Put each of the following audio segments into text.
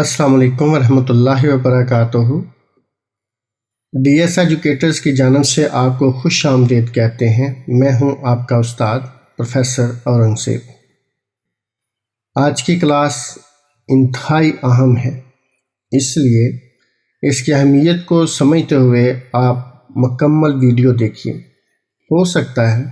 अस्सलाम वालेकुम वरहमतुल्लाहि वबरकातुहू। DS एजुकेटर्स की जानब से आपको खुश आमदीद कहते हैं। मैं हूं आपका उस्ताद प्रोफेसर औरंगज़ेब। आज की क्लास इंतहाई अहम है, इसलिए इसकी अहमियत को समझते हुए आप मुकम्मल वीडियो देखिए। हो सकता है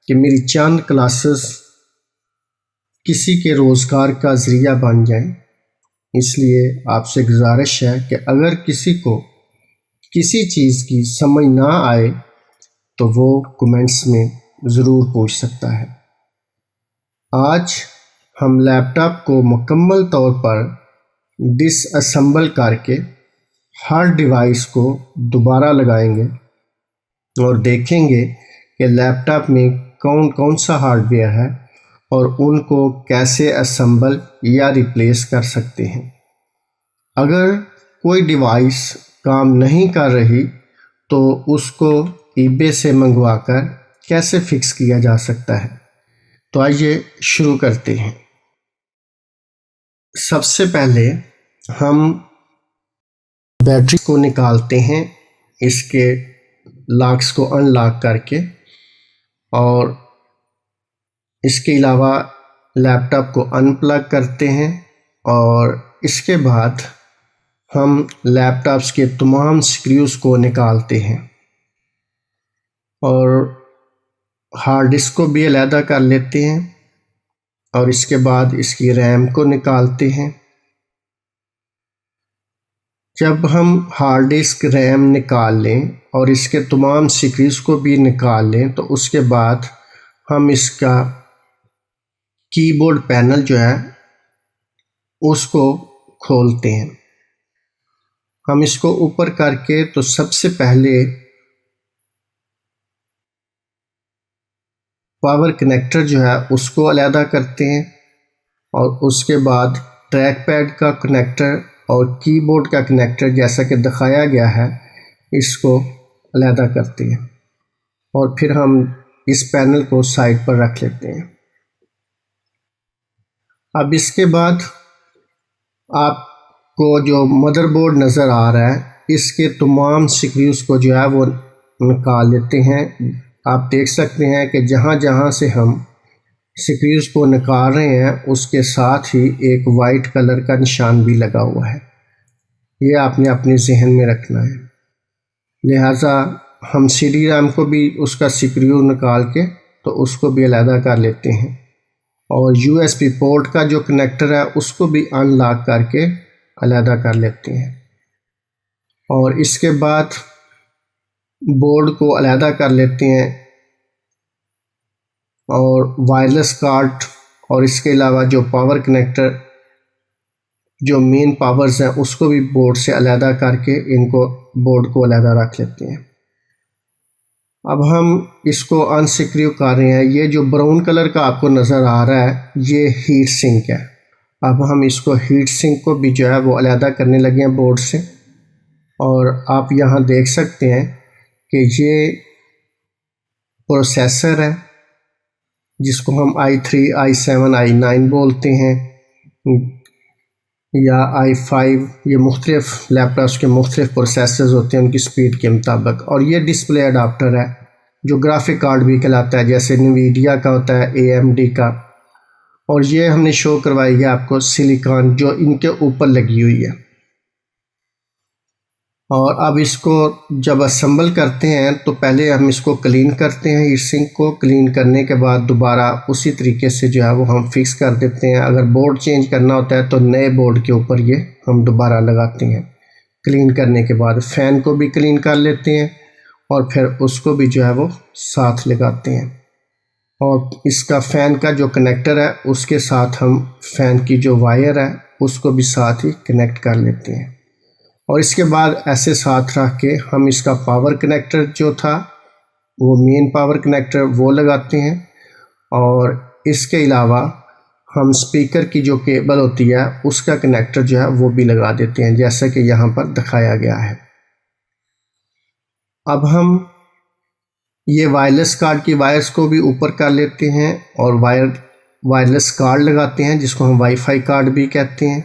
कि मेरी चंद क्लासेस किसी के रोज़गार का ज़रिया बन जाएं, इसलिए आपसे गुजारिश है कि अगर किसी को किसी चीज़ की समझ ना आए तो वो कमेंट्स में ज़रूर पूछ सकता है। आज हम लैपटॉप को मुकम्मल तौर पर डिसअसेंबल करके हर डिवाइस को दोबारा लगाएंगे और देखेंगे कि लैपटॉप में कौन कौन सा हार्डवेयर है और उनको कैसे असेंबल या रिप्लेस कर सकते हैं। अगर कोई डिवाइस काम नहीं कर रही तो उसको eBay से मंगवाकर कैसे फिक्स किया जा सकता है। तो आइए शुरू करते हैं। सबसे पहले हम बैटरी को निकालते हैं, इसके लॉक्स को अनलॉक करके, और इसके अलावा लैपटॉप को अनप्लग करते हैं और इसके बाद हम लैपटॉप्स के तमाम स्क्रूज़ को निकालते हैं और हार्ड डिस्क को भी अलहदा कर लेते हैं और इसके बाद इसकी रैम को निकालते हैं। जब हम हार्ड डिस्क रैम निकाल लें और इसके तमाम स्क्रूज़ को भी निकाल लें तो उसके बाद हम इसका कीबोर्ड पैनल जो है उसको खोलते हैं। हम इसको ऊपर करके तो सबसे पहले पावर कनेक्टर जो है उसको अलहदा करते हैं और उसके बाद ट्रैक पैड का कनेक्टर और कीबोर्ड का कनेक्टर जैसा कि दिखाया गया है इसको अलहदा करते हैं और फिर हम इस पैनल को साइड पर रख लेते हैं। अब इसके बाद आपको जो मदरबोर्ड नज़र आ रहा है इसके तमाम स्क्रूज़ को जो है वो निकाल लेते हैं। आप देख सकते हैं कि जहाँ जहाँ से हम स्क्रूज़ को निकाल रहे हैं उसके साथ ही एक वाइट कलर का निशान भी लगा हुआ है, ये आपने अपने जहन में रखना है। लिहाजा हम CD-ROM को भी उसका स्क्रू निकाल के तो उसको भी अलहदा कर लेते हैं और USB पोर्ट का जो कनेक्टर है उसको भी अनलॉक करके अलहदा कर लेते हैं और इसके बाद बोर्ड को अलहदा कर लेते हैं और वायरलेस कार्ड और इसके अलावा जो पावर कनेक्टर जो मेन पावर्स हैं उसको भी बोर्ड से अलहदा करके इनको बोर्ड को अलहदा रख लेते हैं। अब हम इसको अनस्क्रू कर रहे हैं। ये जो ब्राउन कलर का आपको नज़र आ रहा है ये हीट सिंक है। अब हम इसको हीट सिंक को भी जो है वो अलहदा करने लगे हैं बोर्ड से और आप यहाँ देख सकते हैं कि ये प्रोसेसर है जिसको हम i3, i7, i9 बोलते हैं या i5। ये मुख्तलिफ लैपटॉप्स के मुख्तलिफ प्रोसेसर्स होते हैं उनकी स्पीड के मुताबिक। और ये डिस्प्ले अडाप्टर है जो ग्राफिक कार्ड भी कहलाता है, जैसे NVIDIA का होता है, AMD का। और ये हमने शो करवाई है आपको सिलिकॉन जो इनके ऊपर लगी हुई है। और अब इसको जब असेंबल करते हैं तो पहले हम इसको क्लीन करते हैं। हीट सिंक को क्लीन करने के बाद दोबारा उसी तरीके से जो है वो हम फिक्स कर देते हैं। अगर बोर्ड चेंज करना होता है तो नए बोर्ड के ऊपर ये हम दोबारा लगाते हैं। क्लीन करने के बाद फ़ैन को भी क्लीन कर लेते हैं और फिर उसको भी जो है वो साथ लगाते हैं और इसका फ़ैन का जो कनेक्टर है उसके साथ हम फ़ैन की जो वायर है उसको भी साथ ही कनेक्ट कर लेते हैं और इसके बाद ऐसे साथ रख के हम इसका पावर कनेक्टर जो था वो मेन पावर कनेक्टर वो लगाते हैं और इसके अलावा हम स्पीकर की जो केबल होती है उसका कनेक्टर जो है वो भी लगा देते हैं जैसा कि यहाँ पर दिखाया गया है। अब हम ये वायरलेस कार्ड की वायर्स को भी ऊपर कर लेते हैं और वायरलेस कार्ड लगाते हैं जिसको हम वाईफाई कार्ड भी कहते हैं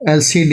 LCD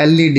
LED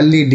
LED